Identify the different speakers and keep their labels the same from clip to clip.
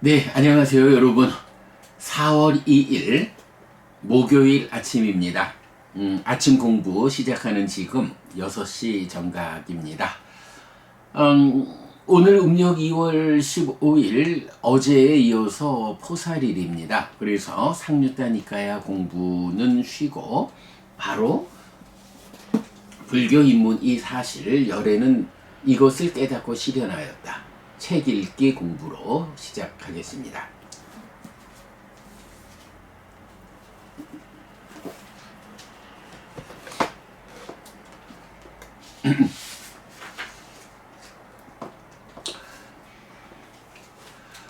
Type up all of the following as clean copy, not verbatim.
Speaker 1: 네, 안녕하세요, 여러분. 4월 2일 목요일 아침입니다. 아침 공부 시작하는 지금 6시 정각입니다. 오늘 음력 2월 15일 어제에 이어서 포살일입니다. 그래서 상류다니까야 공부는 쉬고 바로 불교 입문 이 사실 열애는 이것을 깨닫고 실현하였다. 책 읽기 공부로 시작하겠습니다.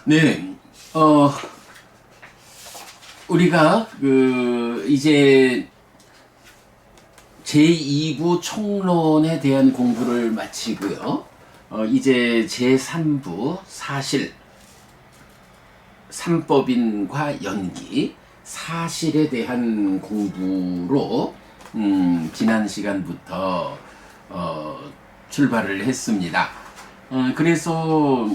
Speaker 1: 네, 우리가 이제 제2부 총론에 대한 공부를 마치고요. 이제 제3부 사실, 삼법인과 연기, 사실에 대한 공부로 지난 시간부터 출발을 했습니다. 그래서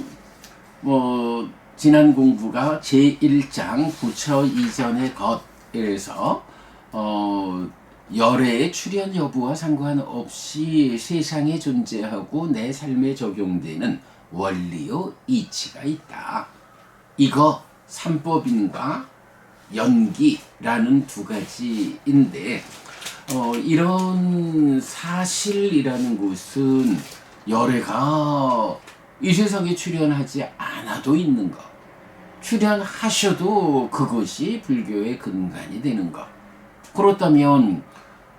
Speaker 1: 지난 공부가 제1장 부처 이전의 것에서 열애의 출현 여부와 상관없이 세상에 존재하고 내 삶에 적용되는 원리의 이치가 있다. 이거 삼법인과 연기라는 두 가지인데 이런 사실이라는 것은 열애가 이 세상에 출현하지 않아도 있는 것, 출현하셔도 그것이 불교의 근간이 되는 것. 그렇다면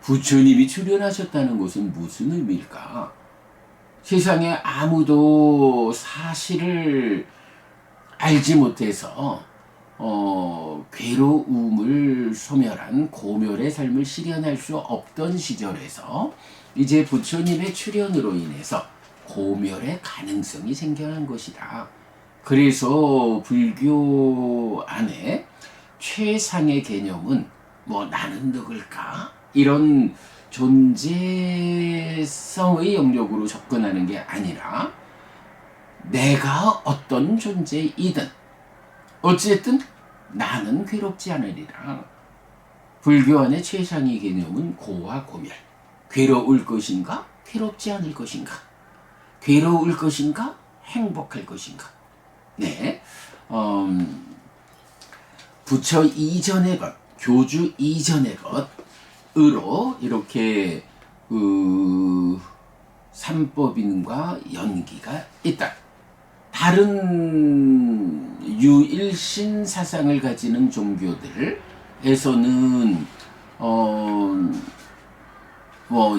Speaker 1: 부처님이 출현하셨다는 것은 무슨 의미일까? 세상에 아무도 사실을 알지 못해서 괴로움을 소멸한 고멸의 삶을 실현할 수 없던 시절에서 이제 부처님의 출현으로 인해서 고멸의 가능성이 생겨난 것이다. 그래서 불교 안에 최상의 개념은 나는 누굴까? 이런 존재성의 영역으로 접근하는 게 아니라 내가 어떤 존재이든 어쨌든 나는 괴롭지 않으리라. 불교 안의 최상의 개념은 고와 고멸. 괴로울 것인가? 괴롭지 않을 것인가? 괴로울 것인가? 행복할 것인가? 네, 부처 이전의 것, 교주 이전의 것으로 이렇게 삼법인과 연기가 있다. 다른 유일신 사상을 가지는 종교들에서는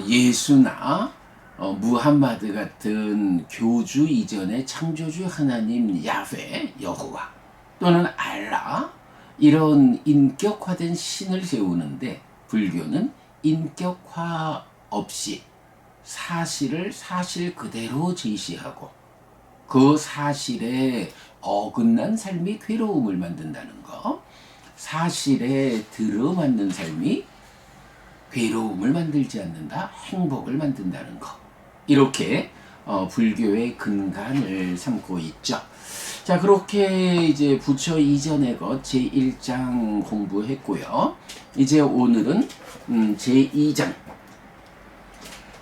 Speaker 1: 예수나 무함마드 같은 교주 이전의 창조주 하나님 야훼, 여호와 또는 알라 이런 인격화된 신을 세우는데 불교는 인격화 없이 사실을 사실 그대로 제시하고 그 사실에 어긋난 삶이 괴로움을 만든다는 거, 사실에 들어맞는 삶이 괴로움을 만들지 않는다, 행복을 만든다는 거. 이렇게 불교의 근간을 삼고 있죠. 자, 그렇게 이제 부처 이전의 것 제1장 공부했고요. 이제 오늘은 제2장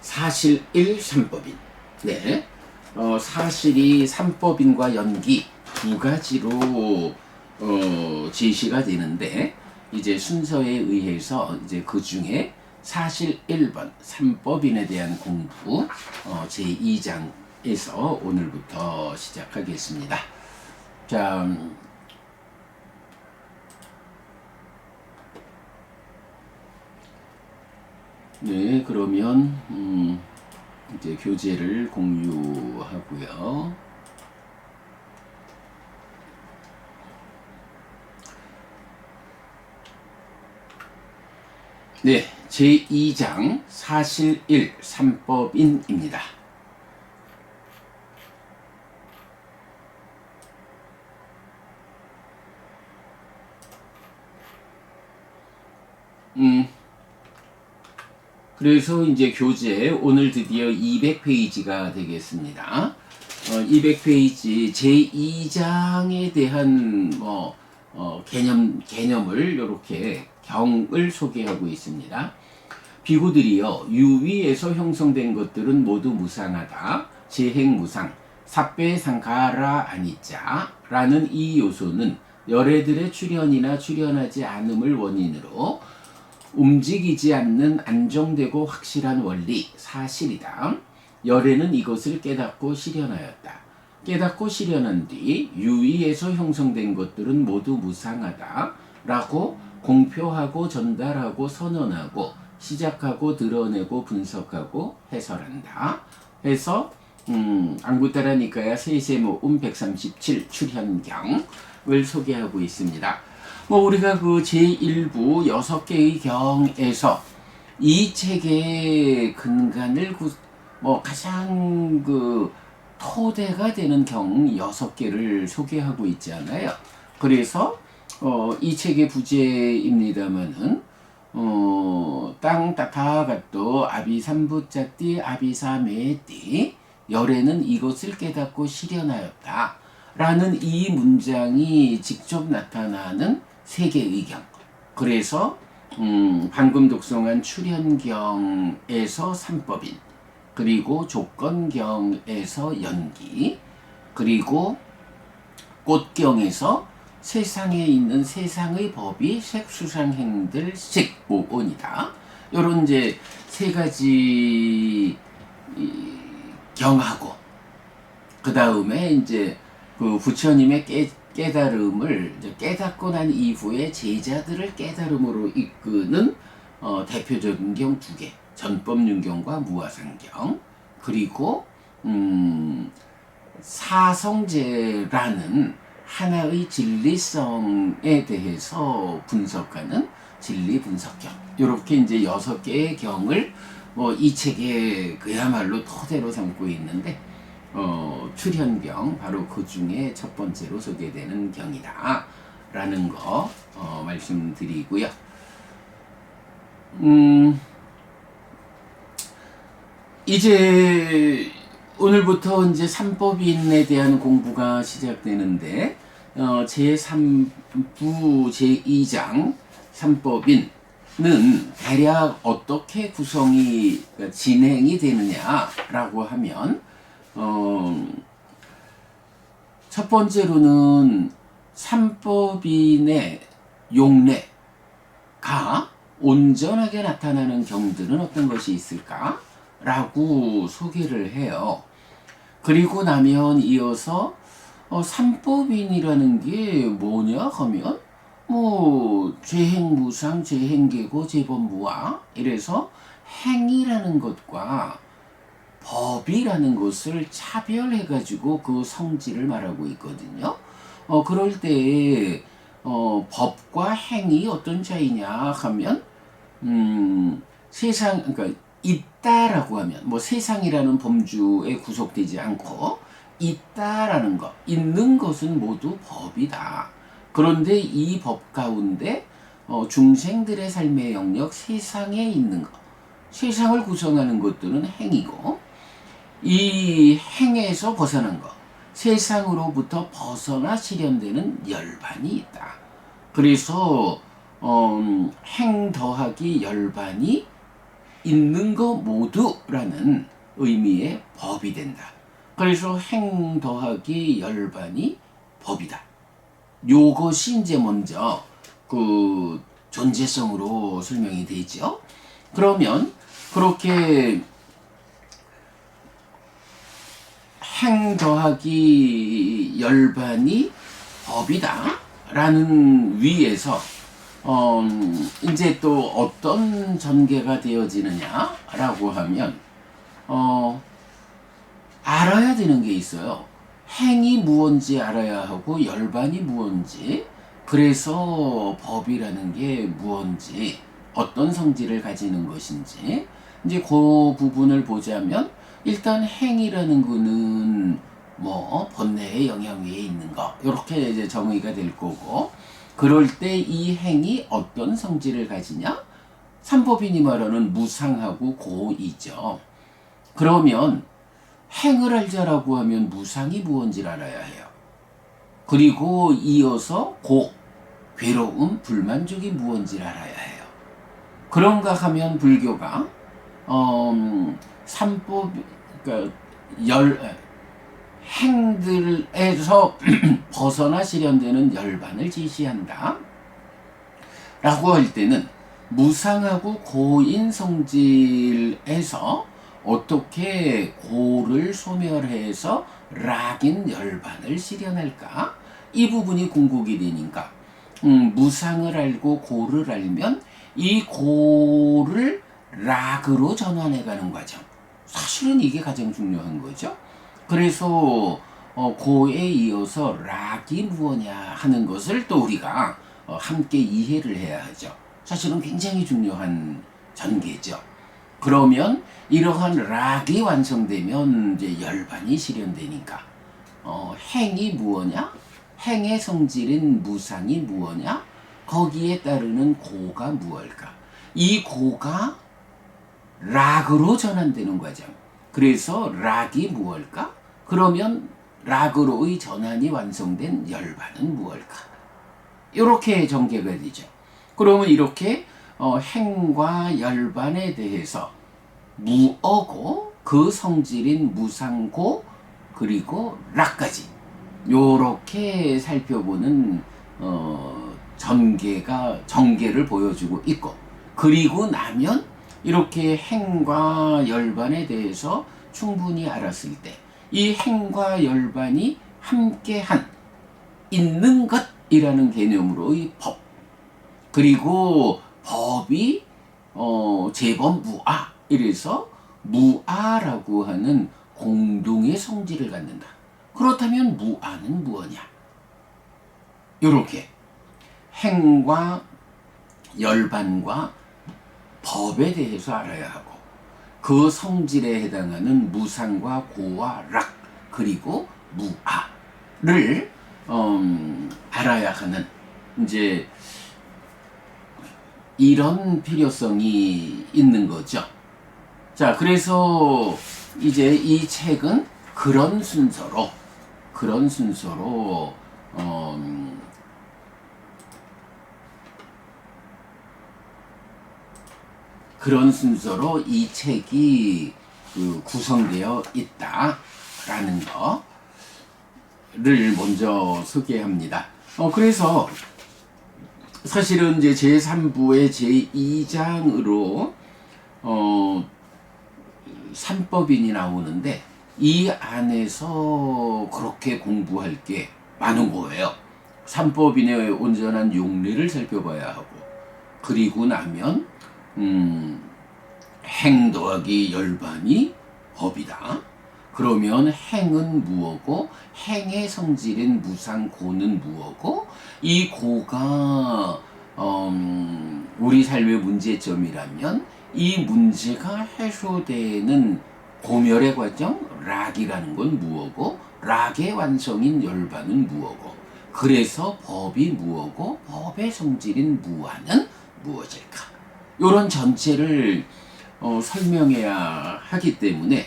Speaker 1: 사실 1 삼법인. 네. 사실이 삼법인과 연기 두 가지로 제시가 되는데 이제 순서에 의해서 이제 그 중에 사실 1번 삼법인에 대한 공부 제2장에서 오늘부터 시작하겠습니다. 자, 네, 그러면 이제 교재를 공유하고요. 네, 제2장 사실 1 삼법인입니다. 그래서 이제 교재 오늘 드디어 200페이지가 되겠습니다. 200페이지 제2장에 대한 개념을 이렇게 경을 소개하고 있습니다. 비구들이여 유위에서 형성된 것들은 모두 무상하다. 재행무상, 삽배상가라 아니자 라는 이 요소는 열애들의 출현이나 출현하지 않음을 원인으로 움직이지 않는 안정되고 확실한 원리, 사실이다. 열애는 이것을 깨닫고 실현하였다. 깨닫고 실현한 뒤 유의에서 형성된 것들은 모두 무상하다 라고 공표하고 전달하고 선언하고 시작하고 드러내고 분석하고 해설한다. 해서 안구따라 니까야 세세모음 137 출현경을 소개하고 있습니다. 우리가 그 제1부 6개의 경에서 이 책의 근간을 가장 토대가 되는 경 6개를 소개하고 있잖아요. 그래서 이 책의 부제입니다만은 땅 따타가또 아비삼부짜띠 아비사메띠 열애는 이것을 깨닫고 실현하였다 라는 이 문장이 직접 나타나는 세계의 경. 그래서 방금 독송한 출현경에서 삼법인, 그리고 조건경에서 연기, 그리고 꽃경에서 세상에 있는 세상의 법이 색수상행들 식오온이다. 요런 이제 세 가지 경하고, 그 다음에 이제 그 부처님의 깨달음을 이제 깨닫고 난 이후에 제자들을 깨달음으로 이끄는 대표적인 경 2개, 전법륜경과 무화상경, 그리고 사성제라는 하나의 진리성에 대해서 분석하는 진리분석경. 이렇게 이제 6개의 경을 이 책에 그야말로 토대로 삼고 있는데 출현경 바로 그 중에 첫 번째로 소개되는 경이다 라는 거 말씀드리고요. 이제 오늘부터 이제 삼법인에 대한 공부가 시작되는데 제3부 제2장 삼법인은 대략 어떻게 구성이 진행이 되느냐라고 하면 첫 번째로는 삼법인의 용례가 온전하게 나타나는 경들은 어떤 것이 있을까? 라고 소개를 해요. 그리고 나면 이어서 삼법인이라는 게 뭐냐 하면 죄행무상, 죄행계고, 재법무화 이래서 행이라는 것과 법이라는 것을 차별해가지고 그 성질을 말하고 있거든요. 그럴 때 법과 행이 어떤 차이냐 하면 그러니까 있다라고 하면 세상이라는 범주에 구속되지 않고 있다라는 것, 있는 것은 모두 법이다. 그런데 이 법 가운데 중생들의 삶의 영역, 세상에 있는 것, 세상을 구성하는 것들은 행이고, 이 행에서 벗어난 것, 세상으로부터 벗어나 실현되는 열반이 있다. 그래서 행 더하기 열반이 있는 거 모두라는 의미의 법이 된다. 그래서 행 더하기 열반이 법이다. 요것이 이제 먼저 그 존재성으로 설명이 되죠. 그러면 그렇게 행 더하기 열반이 법이다 라는 위에서 이제 또 어떤 전개가 되어지느냐 라고 하면 알아야 되는 게 있어요. 행이 무언지 알아야 하고 열반이 무언지, 그래서 법이라는 게 무언지, 어떤 성질을 가지는 것인지 이제 그 부분을 보자면, 일단 행이라는 거는 본래의 영향 위에 있는 거, 이렇게 이제 정의가 될 거고, 그럴 때 이 행이 어떤 성질을 가지냐? 삼법인이 말하는 무상하고 고이죠. 그러면 행을 알자라고 하면 무상이 무언지를 알아야 해요. 그리고 이어서 고, 괴로움, 불만족이 무언지를 알아야 해요. 그런가 하면 불교가 삼법, 그러니까 행들에서 벗어나 실현되는 열반을 지시한다 라고 할 때는 무상하고 고인 성질에서 어떻게 고를 소멸해서 락인 열반을 실현할까? 이 부분이 궁극이 되니까 무상을 알고 고를 알면 이 고를 락으로 전환해가는 과정. 사실은 이게 가장 중요한 거죠. 그래서 고에 이어서 락이 무엇냐 하는 것을 또 우리가 함께 이해를 해야 하죠. 사실은 굉장히 중요한 전개죠. 그러면 이러한 락이 완성되면 이제 열반이 실현되니까 행이 무엇냐? 행의 성질인 무상이 무엇냐? 거기에 따르는 고가 무엇일까? 이 고가 락으로 전환되는 과정. 그래서 락이 무엇일까? 그러면 락으로의 전환이 완성된 열반은 무엇일까? 이렇게 전개가 되죠. 그러면 이렇게 행과 열반에 대해서 무어고 그 성질인 무상고 그리고 락까지 요렇게 살펴보는 전개를 보여주고 있고, 그리고 나면 이렇게 행과 열반에 대해서 충분히 알았을 때 이 행과 열반이 함께한 있는 것이라는 개념으로의 법, 그리고 법이 제법 무아, 이래서 무아라고 하는 공동의 성질을 갖는다. 그렇다면 무아는 무엇이냐? 이렇게 행과 열반과 법에 대해서 알아야 하고, 그 성질에 해당하는 무상과 고와 락 그리고 무아를 알아야 하는 이제 이런 필요성이 있는 거죠. 자, 그래서 이제 이 책은 그런 순서로 이 책이 구성되어 있다라는 거를 먼저 소개합니다. 그래서 사실은 이제 제3부의 제2장으로 삼법인이 나오는데 이 안에서 그렇게 공부할 게 많은 거예요. 삼법인의 온전한 용례를 살펴봐야 하고, 그리고 나면 행 더하기 열반이 법이다. 그러면 행은 무엇고 행의 성질인 무상고는 무엇고, 이 고가 우리 삶의 문제점이라면 이 문제가 해소되는 고멸의 과정, 락이라는 건 무엇고, 락의 완성인 열반은 무엇고, 그래서 법이 무엇고 법의 성질인 무아는 무엇일까? 이런 전체를 설명해야 하기 때문에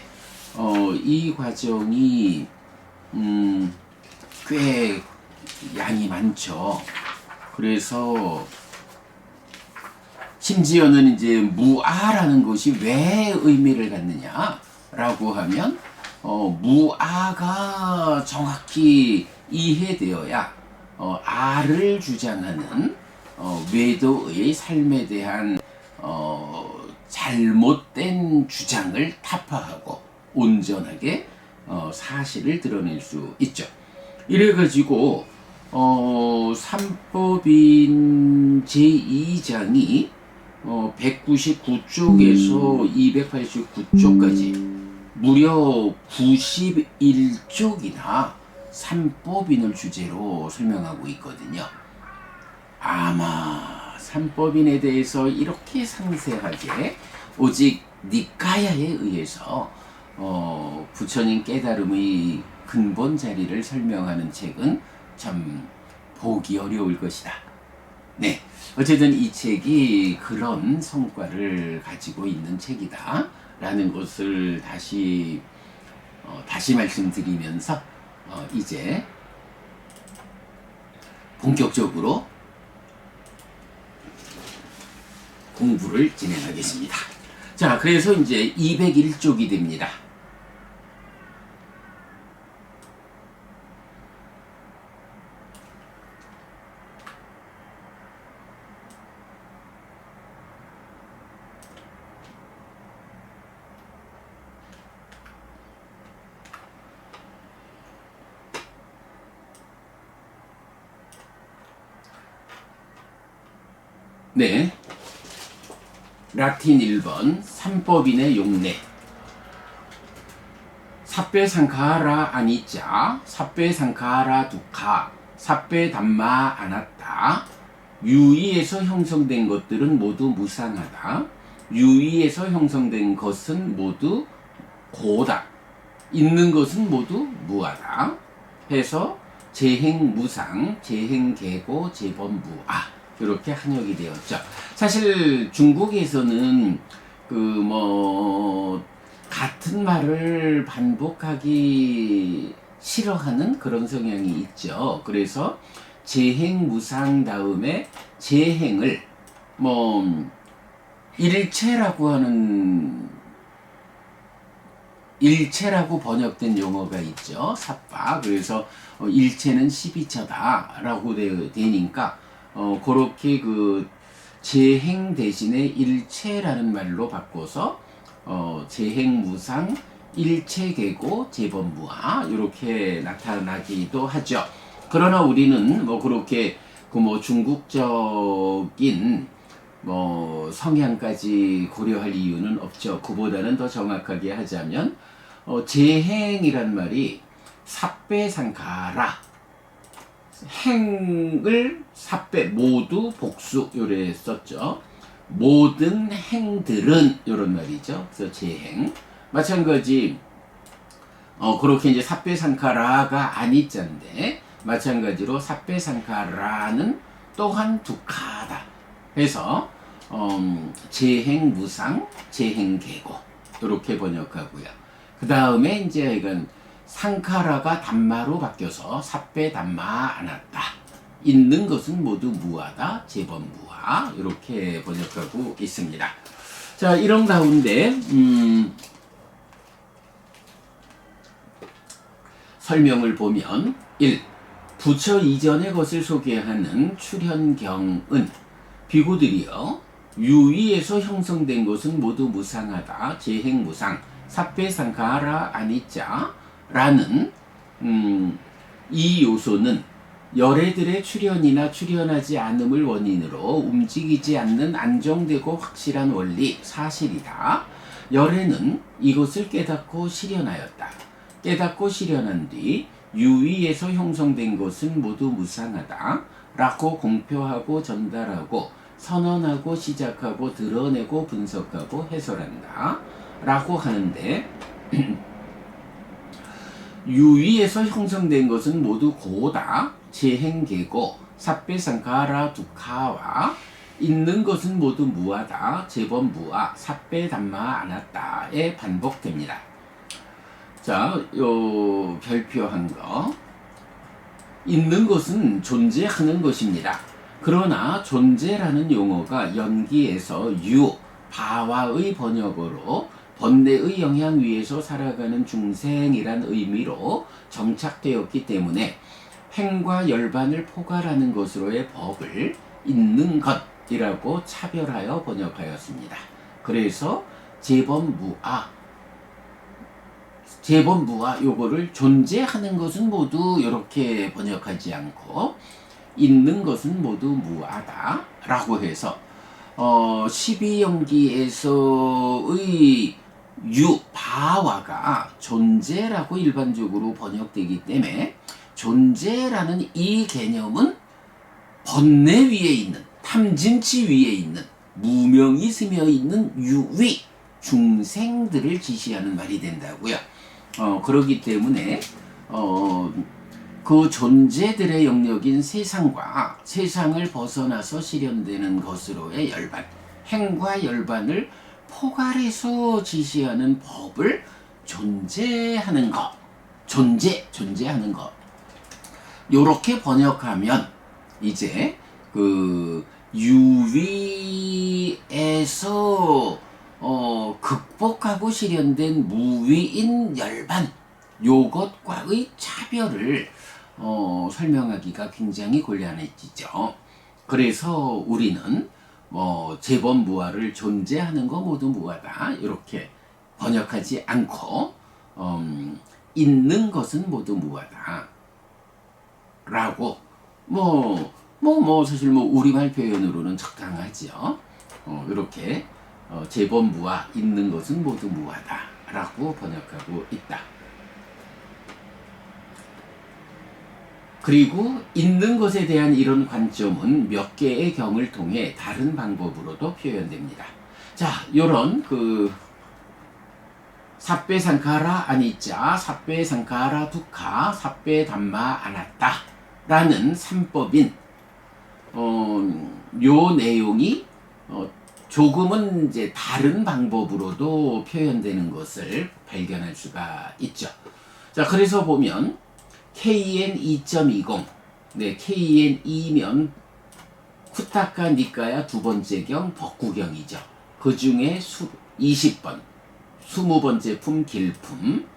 Speaker 1: 이 과정이 꽤 양이 많죠. 그래서 심지어는 이제 무아라는 것이 왜 의미를 갖느냐라고 하면 무아가 정확히 이해되어야 아를 주장하는 외도의 삶에 대한 잘못된 주장을 타파하고 온전하게 사실을 드러낼 수 있죠. 이래가지고 삼법인 제2장이 199쪽에서 289쪽까지 무려 91쪽이나 삼법인을 주제로 설명하고 있거든요. 아마 삼법인에 대해서 이렇게 상세하게 오직 니까야에 의해서 부처님 깨달음의 근본 자리를 설명하는 책은 참 보기 어려울 것이다. 네, 어쨌든 이 책이 그런 성과를 가지고 있는 책이다 라는 것을 다시 다시 말씀드리면서 이제 본격적으로 공부를 진행하겠습니다. 자, 그래서 이제 201쪽이 됩니다. 네. 라틴 1번 3법인의 용례. 삽배 상카하라 아니짜, 삽배 상카하라 두카, 삽배 담마 아나타. 유의에서 형성된 것들은 모두 무상하다. 유의에서 형성된 것은 모두 고다. 있는 것은 모두 무하다. 해서 재행무상, 재행계고, 재범무아, 이렇게 한역이 되었죠. 사실 중국에서는 같은 말을 반복하기 싫어하는 그런 성향이 있죠. 그래서 재행무상 다음에 재행을 일체라고 번역된 용어가 있죠. 삽바. 그래서 일체는 12처다 라고 되니까 그렇게 재행 대신에 일체라는 말로 바꿔서 재행무상, 일체계고, 재범무아 이렇게 나타나기도 하죠. 그러나 우리는 그렇게 중국적인 성향까지 고려할 이유는 없죠. 그보다는 더 정확하게 하자면 재행이란 말이 삽배상가라, 행을 삽배 모두 복수 요래 썼죠. 모든 행들은 이런 말이죠. 그래서 재행 마찬가지 그렇게 이제 삽배상카라가 아니자인데 마찬가지로 삽배상카라는 또한 두카다 해서 재행무상, 재행계고 이렇게 번역하고요. 그 다음에 이제 이건 상카라가 담마로 바뀌어서 삽배 담마 아나타. 있는 것은 모두 무하다, 재범무하 이렇게 번역하고 있습니다. 자, 이런 가운데 설명을 보면 1. 부처 이전의 것을 소개하는 출현경은 비구들이여 유의에서 형성된 것은 모두 무상하다, 재행무상, 삽배상카라 아니짜 라는 이 요소는 열애들의 출현이나 출현하지 않음을 원인으로 움직이지 않는 안정되고 확실한 원리, 사실이다. 열애는 이것을 깨닫고 실현하였다. 깨닫고 실현한 뒤 유의에서 형성된 것은 모두 무상하다 라고 공표하고 전달하고 선언하고 시작하고 드러내고 분석하고 해설한다 라고 하는데 유의에서 형성된 것은 모두 고다, 재행계고, 삽배상카라 두카와 있는 것은 모두 무하다, 재범무아, 삽배담마 아나타에 반복됩니다. 자, 요 별표한 거. 있는 것은 존재하는 것입니다. 그러나 존재라는 용어가 연기에서 바와의 번역어로 번뇌의 영향 위에서 살아가는 중생이란 의미로 정착되었기 때문에 행과 열반을 포괄하는 것으로의 법을 있는 것이라고 차별하여 번역하였습니다. 그래서 재범무아 요거를 존재하는 것은 모두 이렇게 번역하지 않고 있는 것은 모두 무하다 라고 해서 12연기에서의 바와가 존재라고 일반적으로 번역되기 때문에 존재라는 이 개념은 번뇌 위에 있는, 탐진치 위에 있는, 무명이 스며 있는 유위 중생들을 지시하는 말이 된다고요. 그렇기 때문에 그 존재들의 영역인 세상과 세상을 벗어나서 실현되는 것으로의 열반, 행과 열반을 포괄해서 지시하는 법을 존재하는 것, 존재하는 것. 요렇게 번역하면 이제 그 유위에서 극복하고 실현된 무위인 열반, 요것과의 차별을 설명하기가 굉장히 곤란해지죠. 그래서 우리는 재범무화를 존재하는 거 모두 무화다 이렇게 번역하지 않고 있는 것은 모두 무화다 라고 사실 우리말 표현으로는 적당하죠. 이렇게 재범무화 있는 것은 모두 무화다 라고 번역하고 있다. 그리고 있는 것에 대한 이런 관점은 몇 개의 경을 통해 다른 방법으로도 표현됩니다. 자, 요런 사페 상카라 아니짜, 사페 상카라 두카, 사페 담마 아나따 라는 3법인 요 내용이 조금은 이제 다른 방법으로도 표현되는 것을 발견할 수가 있죠. 자, 그래서 보면 KN 2.20, 네, KN 2면 쿠타카 니까야 두 번째 경 법구경이죠. 그 중에 20번, 20번째 품 길품,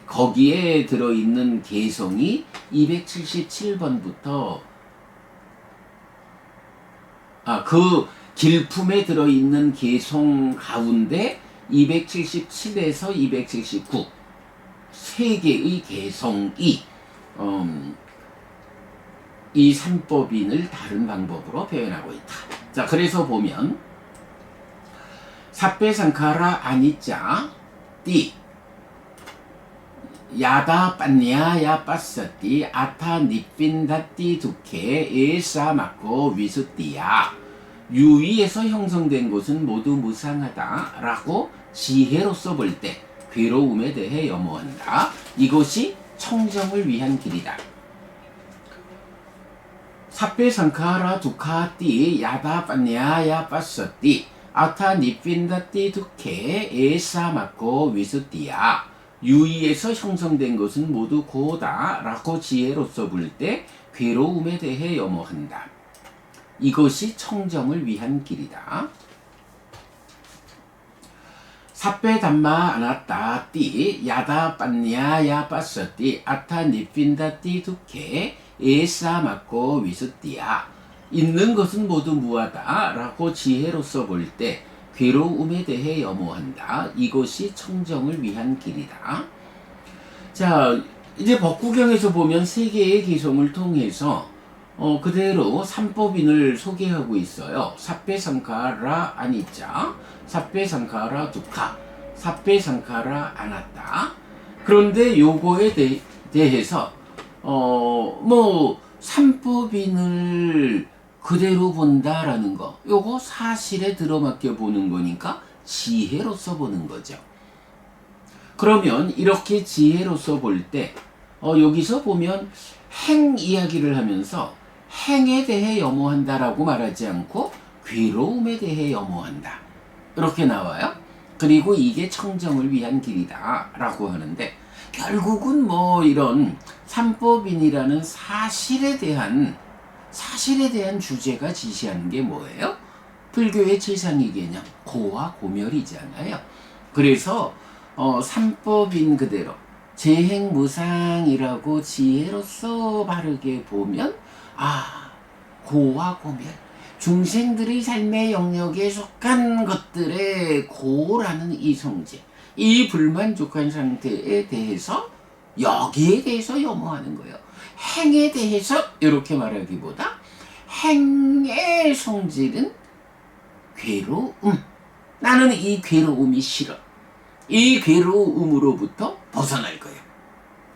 Speaker 1: 거기에 들어있는 개성이 277번부터 그 길품에 들어있는 개성 가운데 277에서 279 세 개의 개성이 이 삼법인을 다른 방법으로 표현하고 있다. 자, 그래서 보면 사페 상카라 아니짜 띠 야다 빤냐야 빠싸띠 아타 니핀다띠 두케 에사 마코 위스띠야 유의에서 형성된 것은 모두 무상하다 라고 지혜로서 볼 때 괴로움에 대해 염호한다. 이것이 청정을 위한 길이다. 사페 상카라 두카띠 야다 빤냐야 빠싸띠 아타 니핀다띠 두케 에사 마코 위스띠야 유의에서 형성된 것은 모두 고다 라고 지혜로서 볼 때 괴로움에 대해 염호한다. 이것이 청정을 위한 길이다. 사페 담마 아나따 띠 야다 빤냐야 빠싸띠 아타 니핀다 띠 두케 에사 마코 위스띠야 있는 것은 모두 무하다 라고 지혜로서 볼 때 괴로움에 대해 염호한다. 이것이 청정을 위한 길이다. 자, 이제 법구경에서 보면 세 개의 개성을 통해서 그대로 삼법인을 소개하고 있어요. 사페 상카라 아니짜, 사페 상카라 두카, 사페 상카라 아나따. 그런데 요거에 대해서 삼법인을 그대로 본다라는 거, 요거 사실에 들어맞게 보는 거니까 지혜로서 보는 거죠. 그러면 이렇게 지혜로서 볼 때 여기서 보면 행 이야기를 하면서 행에 대해 염호한다라고 말하지 않고 괴로움에 대해 염호한다 이렇게 나와요. 그리고 이게 청정을 위한 길이다 라고 하는데, 결국은 이런 삼법인이라는 사실에 대한 주제가 지시하는 게 뭐예요? 불교의 최상위 개념 고와 고멸이잖아요. 그래서 삼법인 그대로 재행무상이라고 지혜로서 바르게 보면 고와 고멸, 중생들의 삶의 영역에 속한 것들의 고라는 이 성질, 이 불만족한 상태에 대해서 여기에 대해서 염호하는 거예요. 행에 대해서 이렇게 말하기보다 행의 성질은 괴로움. 나는 이 괴로움이 싫어. 이 괴로움으로부터 벗어날 거예요.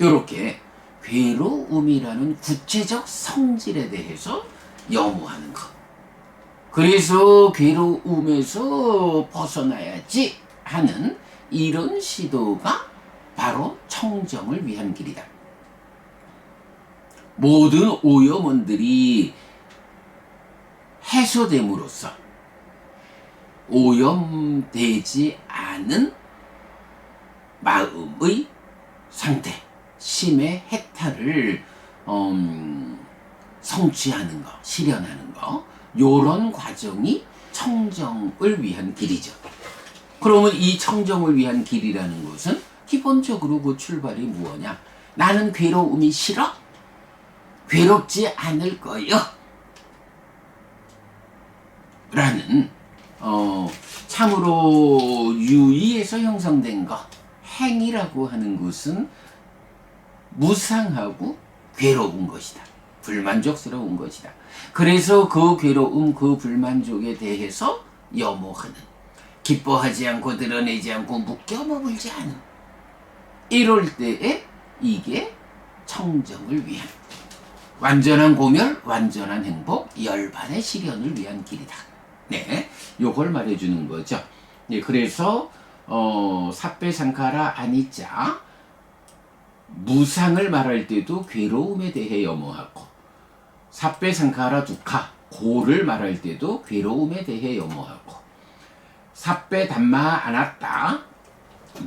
Speaker 1: 이렇게 괴로움이라는 구체적 성질에 대해서 염호하는 것. 그래서 괴로움에서 벗어나야지 하는 이런 시도가 바로 청정을 위한 길이다. 모든 오염원들이 해소됨으로써 오염되지 않은 마음의 상태, 심의 해탈을 성취하는 거, 실현하는 거, 요런 과정이 청정을 위한 길이죠. 그러면 이 청정을 위한 길이라는 것은 기본적으로 그 출발이 무엇냐? 나는 괴로움이 싫어? 괴롭지 않을 거요. 라는 참으로 유의에서 형성된 것, 행이라고 하는 것은 무상하고 괴로운 것이다. 불만족스러운 것이다. 그래서 그 괴로움, 그 불만족에 대해서 염호하는, 기뻐하지 않고 드러내지 않고 묶여 머물지 않은, 이럴 때에 이게 청정을 위한, 완전한 고멸, 완전한 행복, 열반의 실현을 위한 길이다. 네, 요걸 말해주는 거죠. 네, 그래서 삿배상카라 아니짜, 무상을 말할 때도 괴로움에 대해 염호하고, 삿배상카라 두카, 고를 말할 때도 괴로움에 대해 염호하고, 삿배담마 아나따,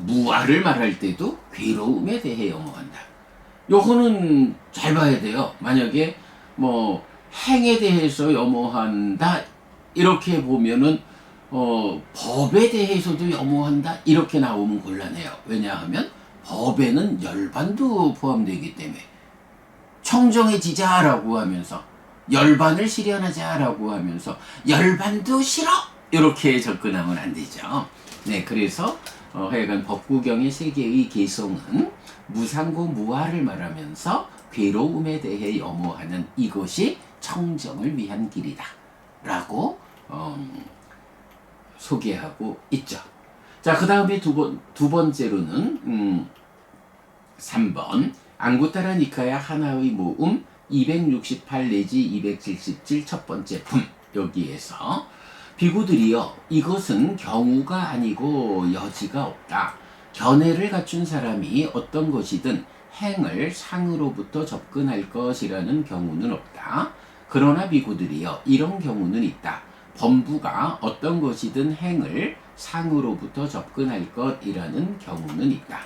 Speaker 1: 무아를 말할 때도 괴로움에 대해 염호한다. 요거는 잘 봐야 돼요. 만약에 뭐 행에 대해서 염호한다 이렇게 보면은 법에 대해서도 염호한다 이렇게 나오면 곤란해요. 왜냐하면 법에는 열반도 포함되기 때문에 청정해지자라고 하면서 열반을 실현하자라고 하면서 열반도 싫어 이렇게 접근하면 안 되죠. 네, 그래서 하여간 법구경의 세계의 개성은 무상고 무아를 말하면서 괴로움에 대해 염호하는 이것이 청정을 위한 길이다 라고 소개하고 있죠. 자, 그 다음에 두 번째로는 3번 앙구타라 니카야 하나의 모음 268 내지 277 첫 번째 품. 여기에서 비구들이여 이것은 경우가 아니고 여지가 없다. 견해를 갖춘 사람이 어떤 것이든 행을 상으로부터 접근할 것이라는 경우는 없다. 그러나 비구들이여 이런 경우는 있다. 범부가 어떤 것이든 행을 상으로부터 접근할 것이라는 경우는 있다.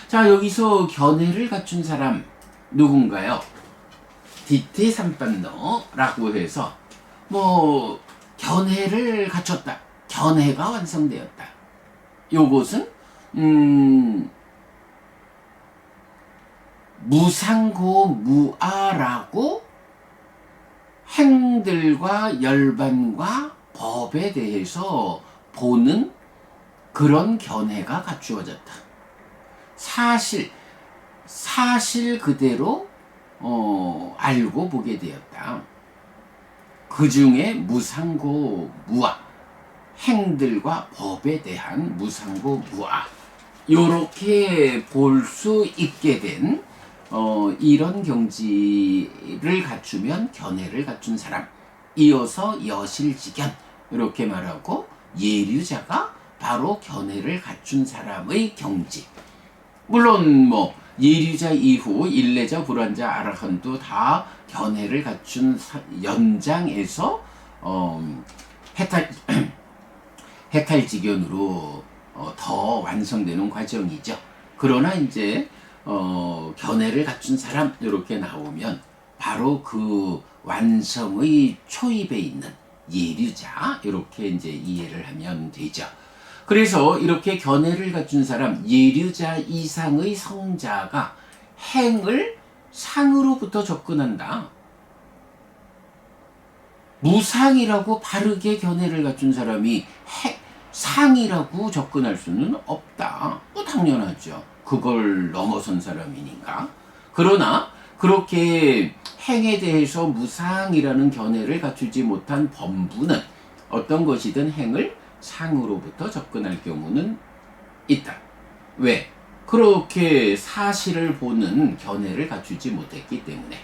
Speaker 1: 자, 여기서 견해를 갖춘 사람 누군가요? 디테 삼반노라고 해서 뭐 견해를 갖췄다. 견해가 완성되었다. 요것은 무상고 무아라고 행들과 열반과 법에 대해서 보는 그런 견해가 갖추어졌다. 사실 그대로 알고 보게 되었다. 그 중에 무상고 무아, 행들과 법에 대한 무상고 무아, 요렇게 볼 수 있게 된 이런 경지를 갖추면 견해를 갖춘 사람, 이어서 여실직견 이렇게 말하고 예류자가 바로 견해를 갖춘 사람의 경지. 물론 뭐 예류자 이후 일례자, 불환자, 아라한도 다 견해를 갖춘 연장에서 해탈지견으로 더 완성되는 과정이죠. 그러나 이제 견해를 갖춘 사람 이렇게 나오면 바로 그 완성의 초입에 있는 예류자 이렇게 이제 이해를 하면 되죠. 그래서 이렇게 견해를 갖춘 사람 예류자 이상의 성자가 행을 상으로부터 접근한다. 무상이라고 바르게 견해를 갖춘 사람이 상이라고 접근할 수는 없다. 뭐 당연하죠. 그걸 넘어선 사람이니까. 그러나 그렇게 행에 대해서 무상이라는 견해를 갖추지 못한 범부는 어떤 것이든 행을 상으로부터 접근할 경우는 있다. 왜? 그렇게 사실을 보는 견해를 갖추지 못했기 때문에.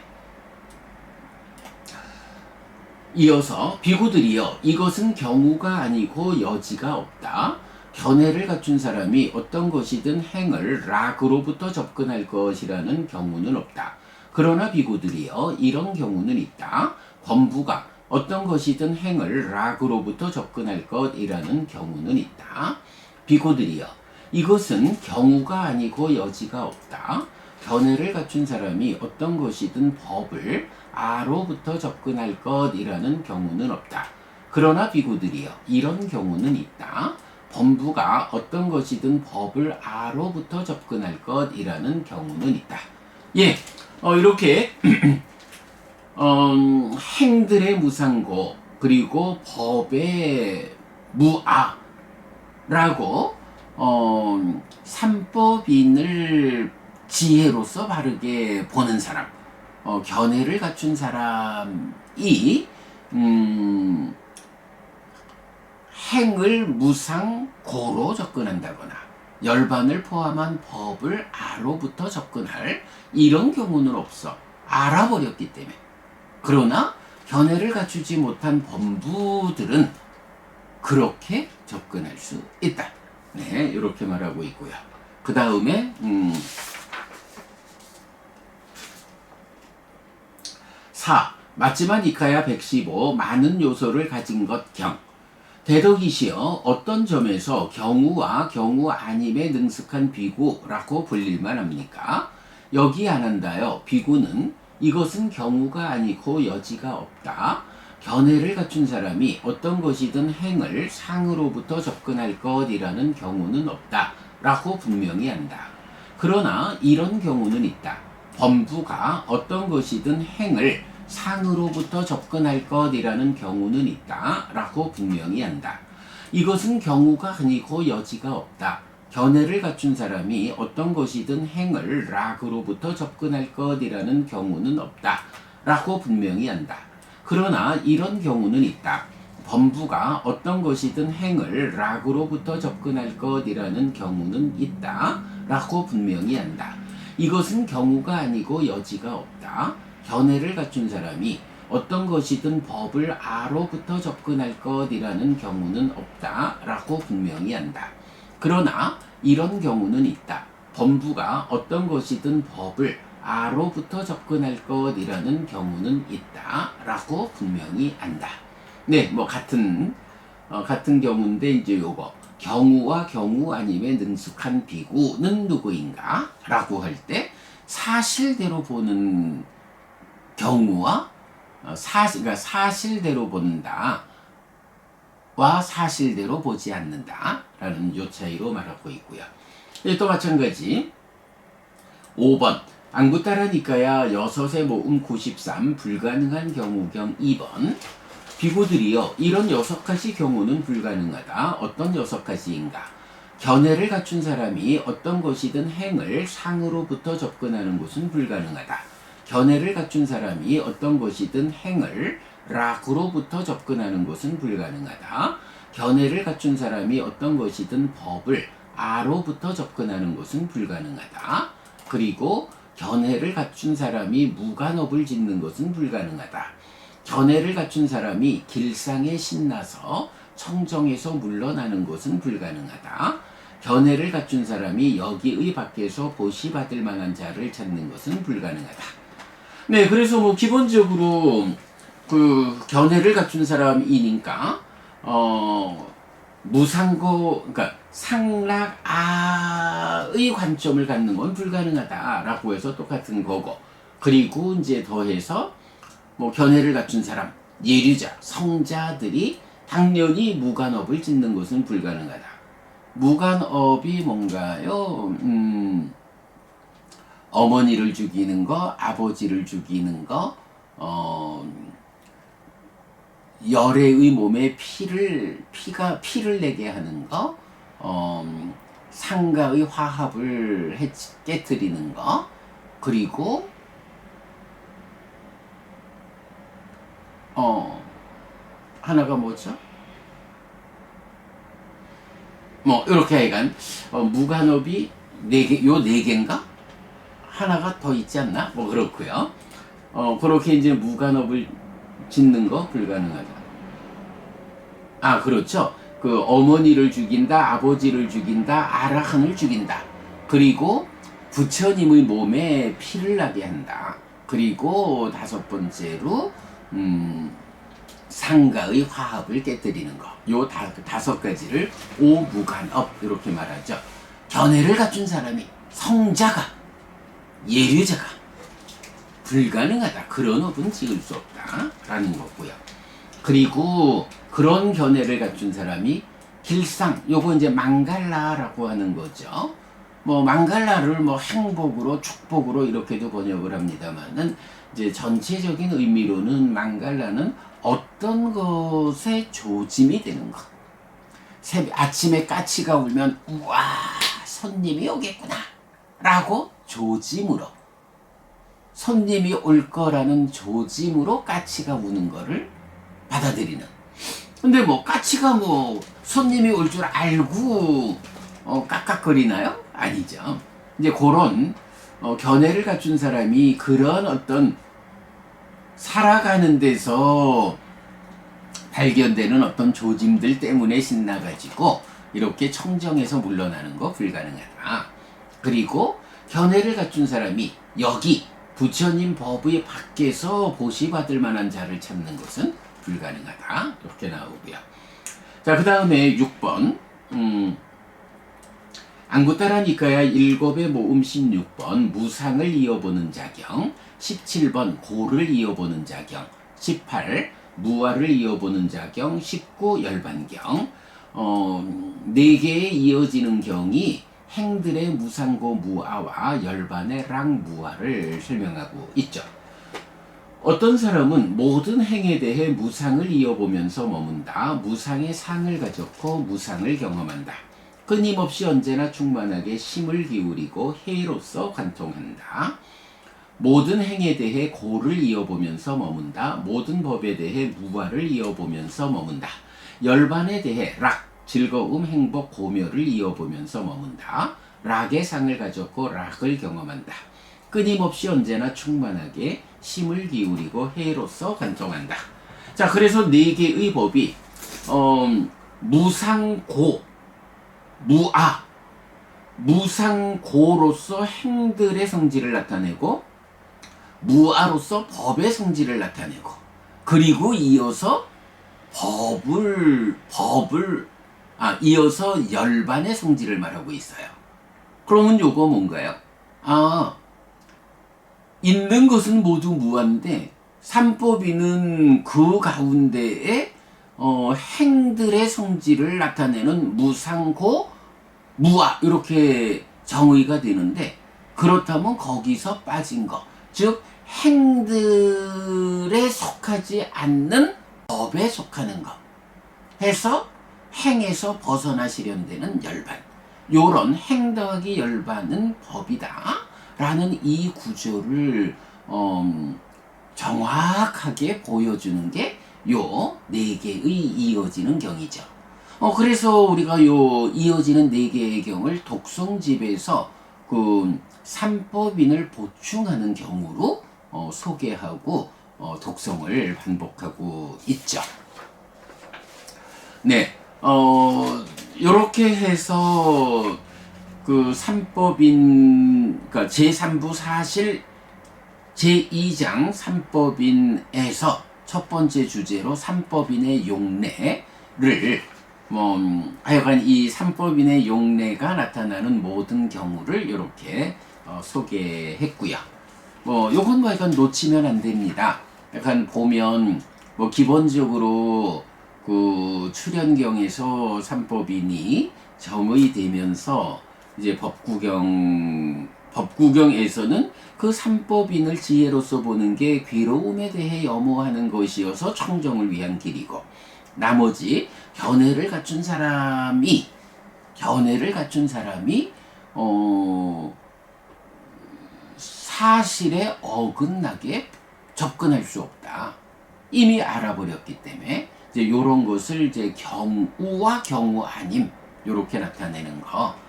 Speaker 1: 이어서 비구들이여 이것은 경우가 아니고 여지가 없다. 견해를 갖춘 사람이 어떤 것이든 행을 락으로부터 접근할 것이라는 경우는 없다. 그러나 비구들이여 이런 경우는 있다. 범부가 어떤 것이든 행을 락으로부터 접근할 것이라는 경우는 있다. 비구들이여 이것은 경우가 아니고 여지가 없다. 견해를 갖춘 사람이 어떤 것이든 법을 아로부터 접근할 것이라는 경우는 없다. 그러나 비구들이여 이런 경우는 있다. 범부가 어떤 것이든 법을 아로부터 접근할 것이라는 경우는 있다. 예, 이렇게 행들의 무상고 그리고 법의 무아라고 삼법인을 지혜로서 바르게 보는 사람, 견해를 갖춘 사람이 행을 무상고로 접근한다거나 열반을 포함한 법을 아로부터 접근할 이런 경우는 없어. 알아버렸기 때문에. 그러나 견해를 갖추지 못한 범부들은 그렇게 접근할 수 있다. 네, 이렇게 말하고 있고요. 그 다음에 4. 맞지만 이카야 115 많은 요소를 가진 것 경. 대덕이시여 어떤 점에서 경우와 경우 아님에 능숙한 비구라고 불릴만 합니까? 여기 안 한다요. 비구는 이것은 경우가 아니고 여지가 없다. 견해를 갖춘 사람이 어떤 것이든 행을 상으로부터 접근할 것이라는 경우는 없다. 라고 분명히 한다. 그러나 이런 경우는 있다. 범부가 어떤 것이든 행을 상으로부터 접근할 것이라는 경우는 있다. 라고 분명히 한다. 이것은 경우가 아니고 여지가 없다. 견해를 갖춘 사람이 어떤 것이든 행을 락으로부터 접근할 것이라는 경우는 없다. 라고 분명히 한다. 그러나 이런 경우는 있다. 범부가 어떤 것이든 행을 락으로부터 접근할 것이라는 경우는 있다. 라고 분명히 한다. 이것은 경우가 아니고 여지가 없다. 견해를 갖춘 사람이 어떤 것이든 법을 아로부터 접근할 것이라는 경우는 없다. 라고 분명히 한다. 그러나 이런 경우는 있다. 범부가 어떤 것이든 법을 아로부터 접근할 것이라는 경우는 있다. 라고 분명히 한다. 네, 뭐 같은 경우인데 이제 요거 경우와 경우 아님에 능숙한 비구는 누구인가? 라고 할 때 사실대로 보는 경우와 그러니까 사실대로 본다 와 사실대로 보지 않는다 라는 요 차이로 말하고 있고요. 또 마찬가지 5번 앙부따라니까야 6의 모음 93 불가능한 경우경 2번 비구들이여 이런 6가지 경우는 불가능하다. 어떤 6가지인가? 견해를 갖춘 사람이 어떤 것이든 행을 상으로부터 접근하는 것은 불가능하다. 견해를 갖춘 사람이 어떤 것이든 행을 락으로부터 접근하는 것은 불가능하다. 견해를 갖춘 사람이 어떤 것이든 법을 아로부터 접근하는 것은 불가능하다. 그리고 견해를 갖춘 사람이 무간업을 짓는 것은 불가능하다. 견해를 갖춘 사람이 길상에 신나서 청정에서 물러나는 것은 불가능하다. 견해를 갖춘 사람이 여기의 밖에서 보시받을 만한 자를 찾는 것은 불가능하다. 네, 그래서 뭐 기본적으로 그 견해를 갖춘 사람이니까 무상고 그러니까 상락아의 관점을 갖는 건 불가능하다라고 해서 똑같은 거고, 그리고 이제 더해서 뭐 견해를 갖춘 사람 예류자 성자들이 당연히 무간업을 짓는 것은 불가능하다. 무간업이 뭔가요? 어머니를 죽이는 거, 아버지를 죽이는 거, 열애의 몸에 피를 내게 하는 거, 상가의 화합을 깨뜨리는 거, 그리고 하나가 뭐죠? 뭐 이렇게 하여간 무간업이 요 네 개인가? 하나가 더 있지 않나? 뭐 그렇고요. 그렇게 이제 무간업을 짓는 거 불가능하다. 아, 그렇죠. 그 어머니를 죽인다, 아버지를 죽인다, 아라한을 죽인다. 그리고 부처님의 몸에 피를 나게 한다. 그리고 5번째로 상가의 화합을 깨뜨리는 거. 요 5가지를 오무간업 이렇게 말하죠. 견해를 갖춘 사람이 성자가 예류자가 불가능하다. 그런 업은 지을 수 없다라는 거고요. 그리고 그런 견해를 갖춘 사람이 길상, 요거 이제 망갈라라고 하는 거죠. 뭐 망갈라를 뭐 행복으로 축복으로 이렇게도 번역을 합니다만은 이제 전체적인 의미로는 망갈라는 어떤 것의 조짐이 되는 것. 아침에 까치가 울면 우와 손님이 오겠구나 라고 조짐으로, 손님이 올 거라는 조짐으로 까치가 우는 거를 받아들이는. 근데 뭐 까치가 뭐 손님이 올 줄 알고 깍깍거리나요? 아니죠. 이제 그런 견해를 갖춘 사람이 그런 어떤 살아가는 데서 발견되는 어떤 조짐들 때문에 신나가지고 이렇게 청정에서 물러나는 거 불가능하다. 그리고 견해를 갖춘 사람이 여기 부처님 법의 밖에서 보시받을 만한 자를 찾는 것은 불가능하다. 이렇게 나오고요. 자, 그 다음에 6번. 안구따라 니까야 7의 모음 16번 무상을 이어보는 자경, 17번 고를 이어보는 자경, 18 무아를 이어보는 자경, 19 열반경. 4개에 이어지는 경이 행들의 무상고 무아와 열반의 랑 무아를 설명하고 있죠. 어떤 사람은 모든 행에 대해 무상을 이어보면서 머문다. 무상의 상을 가졌고 무상을 경험한다. 끊임없이 언제나 충만하게 심을 기울이고 해로서 관통한다. 모든 행에 대해 고를 이어보면서 머문다. 모든 법에 대해 무아를 이어보면서 머문다. 열반에 대해 락, 즐거움, 행복, 고멸을 이어보면서 머문다. 락의 상을 가졌고 락을 경험한다. 끊임없이 언제나 충만하게 심을 기울이고 해로서 관통한다. 자, 그래서 4개의 법이 무상고, 무아, 무상고로서 행들의 성질을 나타내고 무아로서 법의 성질을 나타내고, 그리고 이어서 이어서 열반의 성질을 말하고 있어요. 그러면 요거 뭔가요? 있는 것은 모두 무아인데 삼법인은 그 가운데에 행들의 성질을 나타내는 무상고 무아 이렇게 정의가 되는데, 그렇다면 거기서 빠진 것, 즉 행들에 속하지 않는 법에 속하는 것 해서 행에서 벗어나시련 되는 열반, 요런 행 더하기 열반은 법이다 라는 이 구조를 정확하게 보여주는 게 요 4개의 이어지는 경이죠. 그래서 우리가 요 이어지는 4개의 경을 독성집에서 그 삼법인을 보충하는 경우로 소개하고 독성을 반복하고 있죠. 네, 요렇게 해서 그 삼법인, 그러니까 제3부 사실 제2장 삼법인에서 첫 번째 주제로 삼법인의 용례를 하여간 이 삼법인의 용례가 나타나는 모든 경우를 이렇게 소개했고요. 요건 뭐 약간 놓치면 안 됩니다. 약간 보면 기본적으로 그 출현경에서 삼법인이 정의되면서 이제 법구경에서는 그 삼법인을 지혜로서 보는 게 괴로움에 대해 염호하는 것이어서 청정을 위한 길이고, 나머지 견해를 갖춘 사람이 사실에 어긋나게 접근할 수 없다. 이미 알아버렸기 때문에 이제 요런 것을 이제 경우와 경우 아님 요렇게 나타내는 거.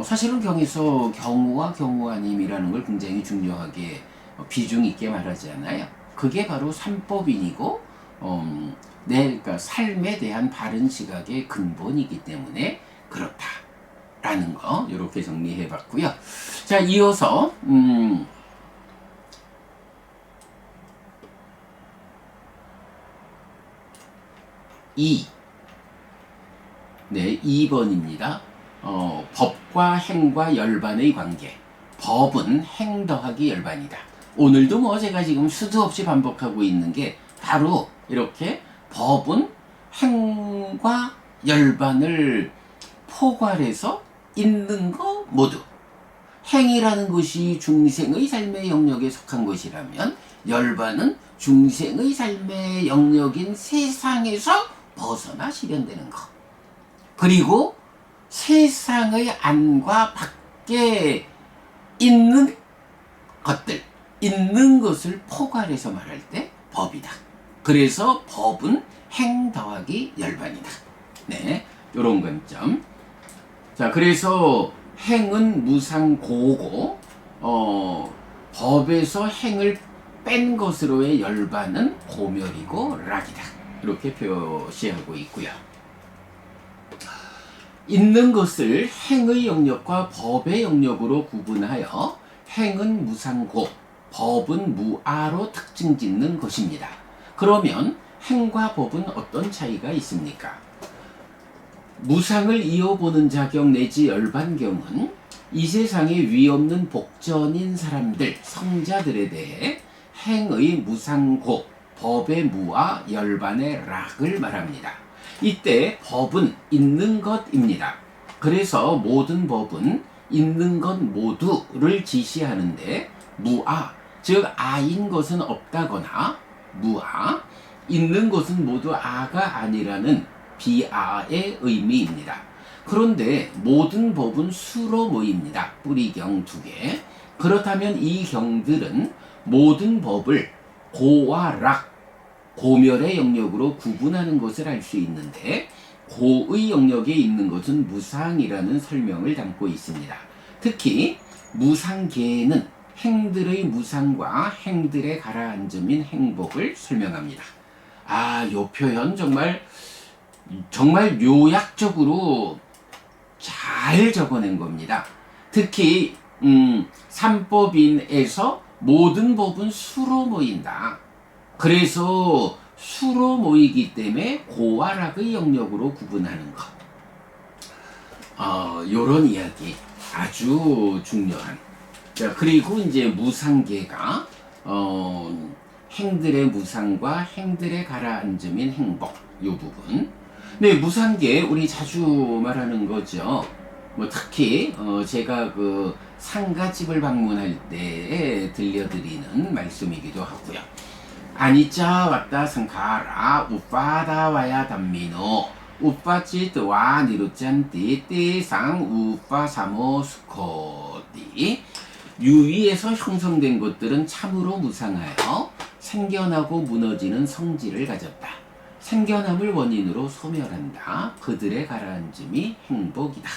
Speaker 1: 사실은 경에서 경우와 경우 아님이라는 걸 굉장히 중요하게 비중 있게 말하지 않아요. 그게 바로 삼법인이고 그러니까 삶에 대한 바른 시각의 근본이기 때문에 그렇다라는 거 이렇게 정리해 봤고요. 자, 이어서 2번입니다. 법과 행과 열반의 관계. 법은 행 더하기 열반이다. 오늘도 뭐 제가 지금 수도 없이 반복하고 있는 게 바로 이렇게 법은 행과 열반을 포괄해서 있는 거 모두. 행이라는 것이 중생의 삶의 영역에 속한 것이라면 열반은 중생의 삶의 영역인 세상에서 벗어나 실현되는 것. 그리고 세상의 안과 밖에 있는 것들, 있는 것을 포괄해서 말할 때 법이다. 그래서 법은 행 더하기 열반이다. 네, 요런 관점. 자, 그래서 행은 무상고고, 법에서 행을 뺀 것으로의 열반은 고멸이고 락이다. 이렇게 표시하고 있고요. 있는 것을 행의 영역과 법의 영역으로 구분하여 행은 무상고, 법은 무아로 특징 짓는 것입니다. 그러면 행과 법은 어떤 차이가 있습니까? 무상을 이어보는 자경 내지 열반경은 이 세상에 위없는 복전인 사람들, 성자들에 대해 행의 무상고, 법의 무아, 열반의 락을 말합니다. 이때 법은 있는 것입니다. 그래서 모든 법은 있는 것 모두를 지시하는데 무아, 즉 아인 것은 없다거나 무아, 있는 것은 모두 아가 아니라는 비아의 의미입니다. 그런데 모든 법은 수로 모입니다. 뿌리경 2개. 그렇다면 이 경들은 모든 법을 고와 락, 고멸의 영역으로 구분하는 것을 알 수 있는데 고의 영역에 있는 것은 무상이라는 설명을 담고 있습니다. 특히 무상계는 행들의 무상과 행들의 가라앉음인 행복을 설명합니다. 요 표현 정말 요약적으로 잘 적어낸 겁니다. 특히 삼법인에서 모든 법은 수로 모인다. 그래서 수로 모이기 때문에 고와 락의 영역으로 구분하는 것. 요런 이야기 아주 중요한. 자, 그리고 이제 무상계가 행들의 무상과 행들의 가라앉음인 행복, 요 부분. 네, 무상계 우리 자주 말하는 거죠. 뭐 특히 제가 그 상가집을 방문할 때 들려드리는 말씀이기도 하고요. 아니짜 왔다 상카라 우파다 와야 담미노 우파짓와 니루짠띠 띠상 우파 사모 수코띠. 유위에서 형성된 것들은 참으로 무상하여 생겨나고 무너지는 성질을 가졌다. 생겨남을 원인으로 소멸한다. 그들의 가라앉음이 행복이다.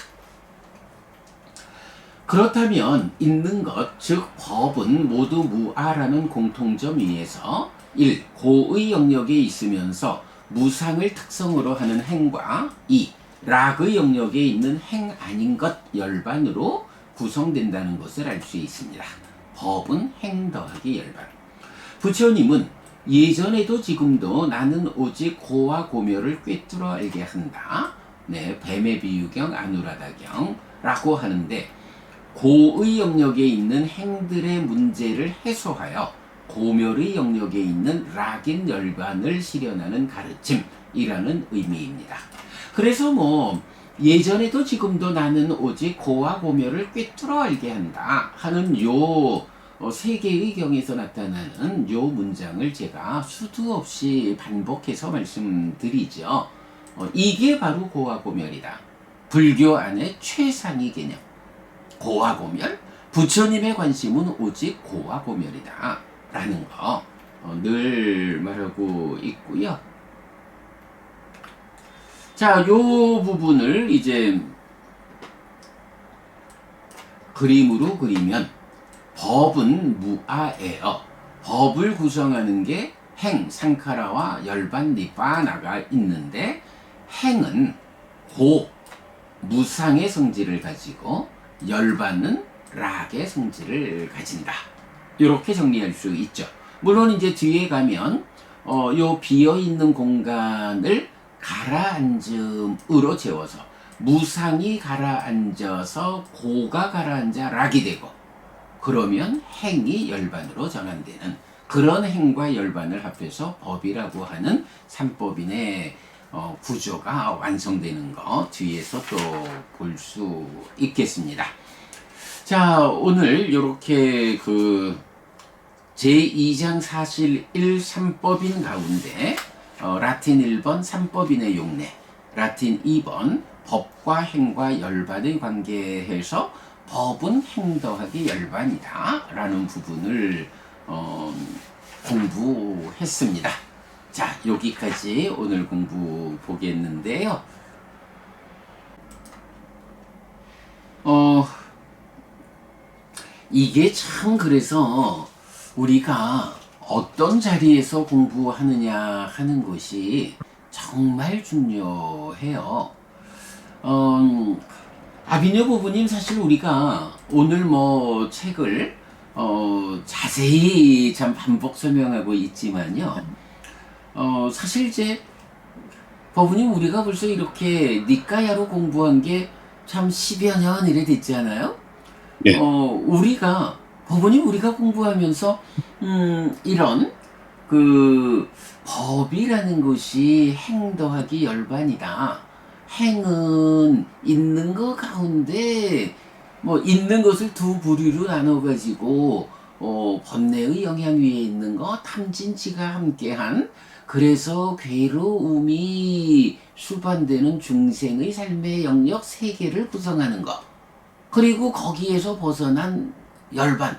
Speaker 1: 그렇다면 있는 것, 즉 법은 모두 무아라는 공통점 위에서 1. 고의 영역에 있으면서 무상을 특성으로 하는 행과 2. 락의 영역에 있는 행 아닌 것 열반으로 구성된다는 것을 알 수 있습니다. 법은 행 더하기 열반. 부처님은 예전에도 지금도 나는 오직 고와 고멸을 꿰뚫어 알게 한다. 네, 뱀의 비유경, 아누라다경라고 하는데 고의 영역에 있는 행들의 문제를 해소하여 고멸의 영역에 있는 락인 열반을 실현하는 가르침이라는 의미입니다. 그래서 뭐 예전에도 지금도 나는 오직 고와 고멸을 꿰뚫어 알게 한다 하는 요 세 개의 경에서 나타나는 요 문장을 제가 수도 없이 반복해서 말씀드리죠. 이게 바로 고와 고멸이다. 불교 안에 최상위 개념. 고와 고멸, 부처님의 관심은 오직 고와 고멸이다 라는 거 늘 말하고 있고요. 자, 요 부분을 이제 그림으로 그리면 법은 무아예요. 법을 구성하는 게 행, 상카라와 열반, 니빠나가 있는데 행은 고, 무상의 성질을 가지고 열반은 락의 성질을 가진다. 이렇게 정리할 수 있죠. 물론 이제 뒤에 가면 요 비어있는 공간을 가라앉음으로 채워서 무상이 가라앉아서 고가 가라앉아 락이 되고, 그러면 행이 열반으로 전환되는 그런 행과 열반을 합해서 법이라고 하는 삼법인의 구조가 완성되는 거 뒤에서 또 볼 수 있겠습니다. 자, 오늘 이렇게 그 제2장 사실 1 3법인 가운데 라틴 1번 삼법인의 용례, 라틴 2번 법과 행과 열반의 관계에서 법은 행 더하기 열반이다 라는 부분을 공부했습니다. 자, 여기까지 오늘 공부 보겠는데요. 이게 참 그래서 우리가 어떤 자리에서 공부하느냐 하는 것이 정말 중요해요. 아비뉴 부부님, 사실 우리가 오늘 뭐 책을 자세히 참 반복 설명하고 있지만요. 사실 이제 법부님, 우리가 벌써 이렇게 니까야로 공부한 게 참 10여 년 이래 됐잖아요.
Speaker 2: 네.
Speaker 1: 법부님, 우리가 공부하면서 이런 그 법이라는 것이 행 더하기 열반이다. 행은 있는 것 가운데 뭐 있는 것을 두 부류로 나눠 가지고 번뇌의 영향 위에 있는 것, 탐진치가 함께한, 그래서 괴로움이 수반되는 중생의 삶의 영역 세 개를 구성하는 것, 그리고 거기에서 벗어난 열반,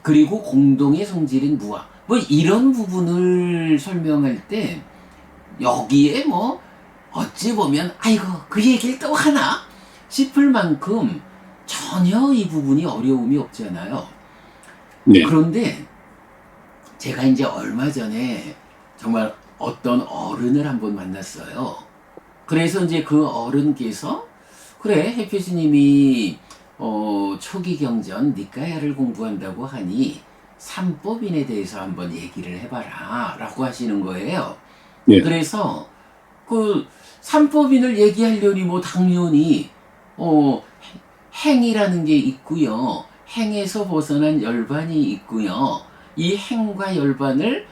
Speaker 1: 그리고 공동의 성질인 무아, 뭐 이런 부분을 설명할 때 여기에 뭐 어찌 보면 아이고 그 얘기를 또 하나 싶을 만큼 전혀 이 부분이 어려움이 없잖아요.
Speaker 2: 네.
Speaker 1: 그런데 제가 이제 얼마 전에 정말 어떤 어른을 한번 만났어요. 그래서 이제 그 어른께서 그래, 해피 스님이 초기 경전 니까야를 공부한다고 하니 삼법인에 대해서 한번 얘기를 해봐라 라고 하시는 거예요.
Speaker 2: 네.
Speaker 1: 그래서 그 삼법인을 얘기하려니 뭐 당연히 행이라는 게 있고요. 행에서 벗어난 열반이 있고요. 이 행과 열반을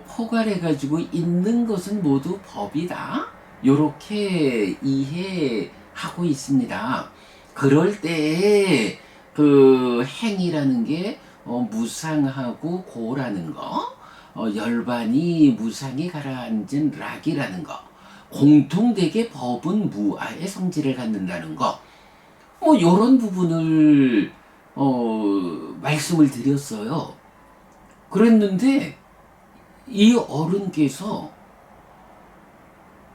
Speaker 1: 포괄해 가지고 있는 것은 모두 법이다. 요렇게 이해하고 있습니다. 그럴 때에 그 행이라는 게 무상하고 고라는 거, 열반이 무상이 가라앉은 락이라는 거, 공통되게 법은 무아의 성질을 갖는다는 거, 뭐 요런 부분을 말씀을 드렸어요. 그랬는데 이 어른께서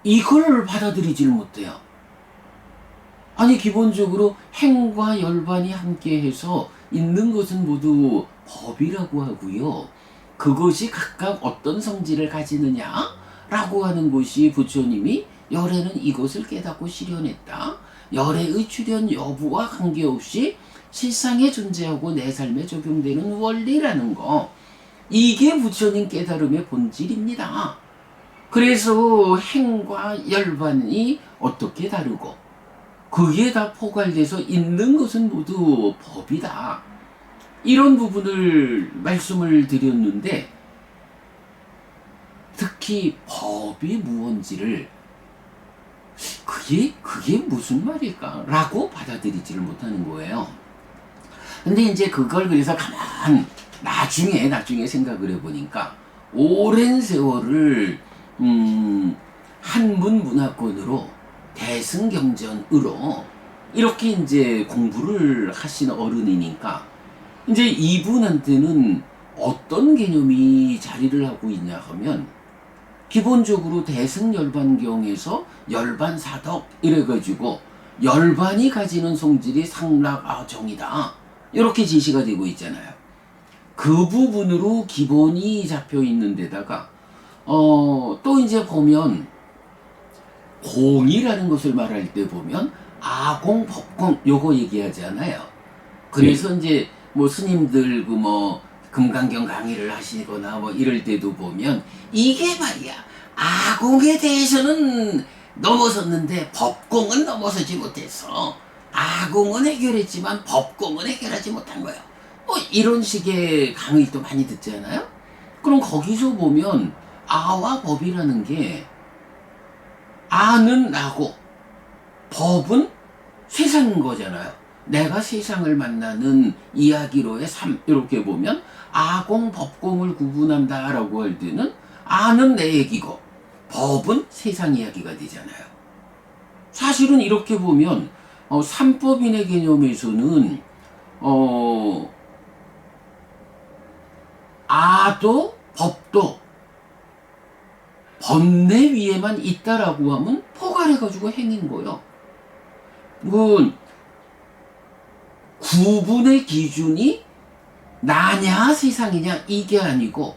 Speaker 1: 이걸 받아들이질 못해요. 아니, 기본적으로 행과 열반이 함께해서 있는 것은 모두 법이라고 하고요. 그것이 각각 어떤 성질을 가지느냐라고 하는 것이 부처님이 열애는 이것을 깨닫고 실현했다. 열애의 출현 여부와 관계없이 실상에 존재하고 내 삶에 적용되는 원리라는 거, 이게 부처님 깨달음의 본질입니다. 그래서 행과 열반이 어떻게 다르고 그게 다 포괄돼서 있는 것은 모두 법이다. 이런 부분을 말씀을 드렸는데, 특히 법이 무언지를 그게 무슨 말일까? 라고 받아들이지를 못하는 거예요. 근데 이제 그걸 그래서 가만 나중에 생각을 해보니까 오랜 세월을 한문 문화권으로 대승경전으로 이렇게 이제 공부를 하신 어른이니까 이제 이분한테는 어떤 개념이 자리를 하고 있냐 하면, 기본적으로 대승열반경에서 열반사덕 이래가지고 열반이 가지는 성질이 상락아정이다 이렇게 제시가 되고 있잖아요. 그 부분으로 기본이 잡혀 있는 데다가 또 이제 보면 공이라는 것을 말할 때 보면 아공, 법공 요거 얘기하잖아요. 그래서 이제 뭐 스님들 그 뭐 금강경 강의를 하시거나 뭐 이럴 때도 보면 이게 말이야, 아공에 대해서는 넘어섰는데 법공은 넘어서지 못했어. 아공은 해결했지만 법공은 해결하지 못한 거예요. 뭐 이런 식의 강의도 많이 듣잖아요. 그럼 거기서 보면 아와 법이라는 게 아는 나고 법은 세상인 거잖아요. 내가 세상을 만나는 이야기로의 삶, 이렇게 보면 아공, 법공을 구분한다라고 할 때는 아는 내 얘기고 법은 세상 이야기가 되잖아요. 사실은 이렇게 보면 삼법인의 개념에서는 아도 법도 번뇌 위에만 있다라고 하면 포괄해가지고 행인 거예요. 그 구분의 기준이 나냐 세상이냐 이게 아니고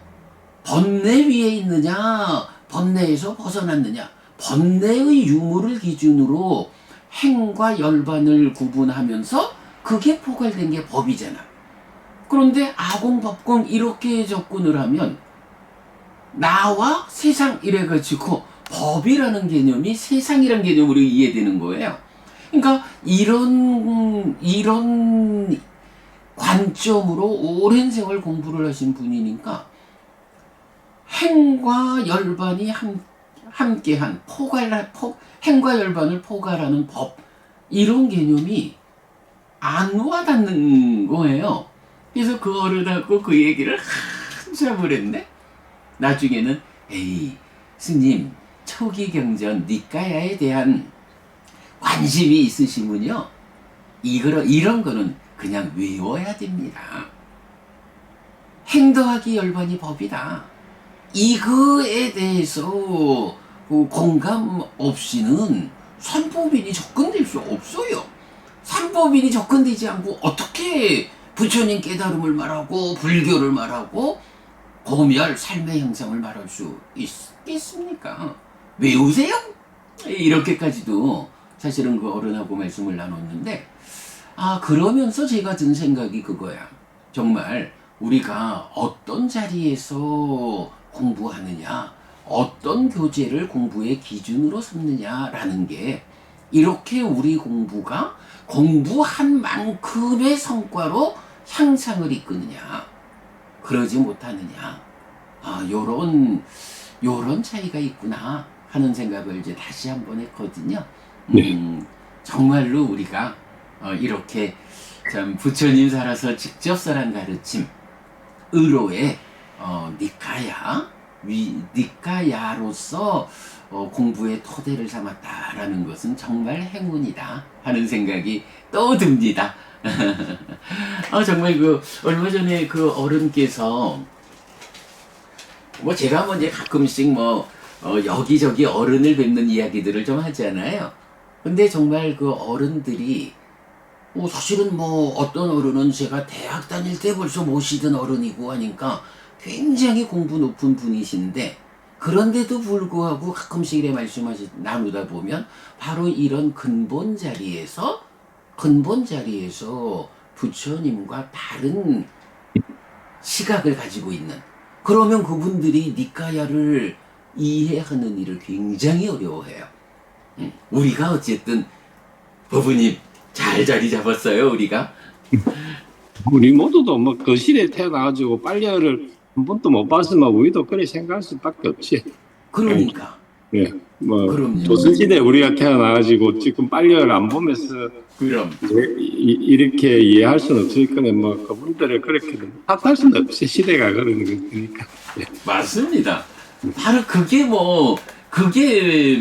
Speaker 1: 번뇌 위에 있느냐 번뇌에서 벗어났느냐 번뇌의 유무를 기준으로 행과 열반을 구분하면서 그게 포괄된 게 법이잖아. 그런데 아공 법공 이렇게 접근을 하면 나와 세상 이래가지고 법이라는 개념이 세상이라는 개념으로 이해되는 거예요. 그러니까 이런 관점으로 오랜 세월 공부를 하신 분이니까 행과 열반이 함께한 행과 열반을 포괄하는 법 이런 개념이 안 와닿는 거예요. 그래서 그 어른하고 그 얘기를 한참을 했네. 나중에는 에이 스님 초기 경전 니까야에 대한 관심이 있으시면요 이런 거는 그냥 외워야 됩니다. 행 더하기 열반이 법이다. 이거에 대해서 공감 없이는 삼법인이 접근될 수 없어요. 삼법인이 접근되지 않고 어떻게 부처님 깨달음을 말하고 불교를 말하고 고멸 삶의 형상을 말할 수 있겠습니까? 외우세요? 이렇게까지도 사실은 그 어른하고 말씀을 나눴는데 그러면서 제가 든 생각이 그거야. 정말 우리가 어떤 자리에서 공부하느냐 어떤 교재를 공부의 기준으로 삼느냐라는 게 이렇게 우리 공부가 공부한 만큼의 성과로 향상을 이끄느냐 그러지 못하느냐 요런 차이가 있구나 하는 생각을 이제 다시 한번 했거든요. 정말로 우리가 이렇게 참 부처님 살아서 직접 설한 가르침 의로의 니까야로서 공부의 토대를 삼았다라는 것은 정말 행운이다 하는 생각이 또 듭니다. 정말 얼마 전에 그 어른께서 제가 이제 가끔씩 여기저기 어른을 뵙는 이야기들을 좀 하잖아요. 근데 정말 그 어른들이 사실은 어떤 어른은 제가 대학 다닐 때 벌써 모시던 어른이고 하니까 굉장히 공부 높은 분이신데 그런데도 불구하고 가끔씩 이래 나누다 보면 바로 이런 근본 자리에서 부처님과 다른 시각을 가지고 있는 그러면 그분들이 니까야를 이해하는 일을 굉장히 어려워해요. 우리가 어쨌든 부부님 잘 자리 잡았어요. 우리가
Speaker 2: 우리 모두도 그 시대에 태어나가지고 빨려를 한 번도 못 봤으면 우리도 그래 생각할 수밖에 없지.
Speaker 1: 그러니까.
Speaker 2: 예,
Speaker 1: 그럼요.
Speaker 2: 조선시대에 우리가 태어나가지고 지금 빨려를 안 보면서
Speaker 1: 그럼
Speaker 2: 이렇게 이해할 수는 없으니까 그분들을 그렇게 탓할 수는 없지. 시대가 그러는 거니까. 예.
Speaker 1: 맞습니다. 바로 그게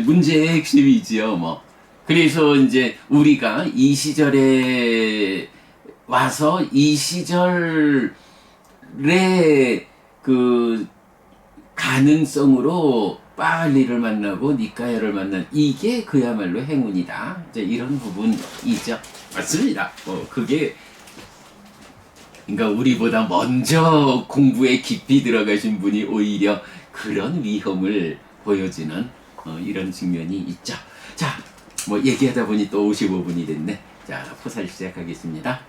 Speaker 1: 문제의 핵심이지요. 그래서 이제 우리가 이 시절에 와서 이 시절의 그 가능성으로 빨리를 만나고 니까야를 만난 이게 그야말로 행운이다. 이제 이런 부분이죠. 맞습니다. 그게 그러니까 우리보다 먼저 공부에 깊이 들어가신 분이 오히려 그런 위험을 보여주는 이런 측면이 있죠. 자, 얘기하다 보니 또 55분이 됐네. 자, 포살 시작하겠습니다.